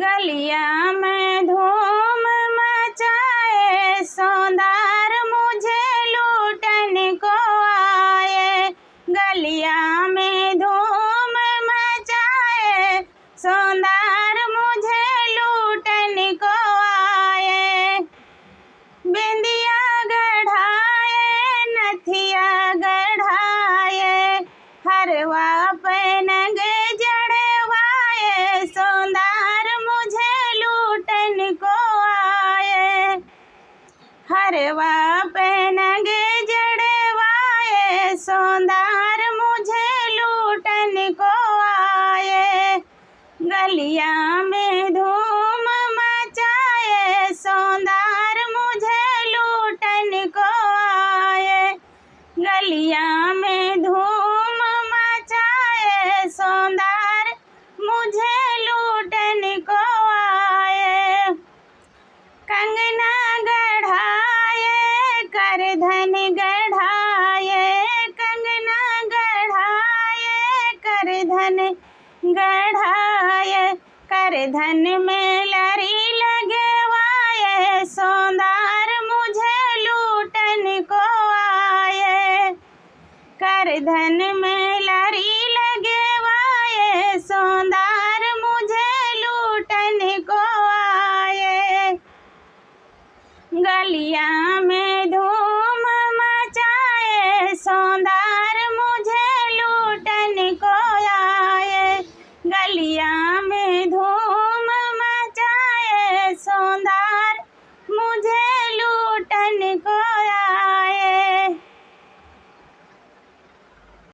गलिया में धूम मचाए, सौंदार मुझे लूटने को आए। गलिया में धूम मचाए, सौंदार मुझे लूटने को आए। बिंदिया गढ़ाए, नथिया गढ़ाए, हरवा पे नगे जड़वाए, सौंदार मुझे लूटने को आए। हरवा पे नगे जड़वाए, सौंदार मुझे लूटने को आए। गलिया में धूम मचाए, सौंदार मुझे लूटने को आए। गलिया में धूम मचाए, सौंदार मुझे लूटने को आए। कंगना गढ़ाए, करधन गढ़ाए, कंगना गढ़ाए, करधन गढ़ाए, करधन में लरी लगवाए, सौंदार मुझे लूटने को आए। करधन में लरी लगवाए, सौंदार मुझे लूटने को आए। गलिया में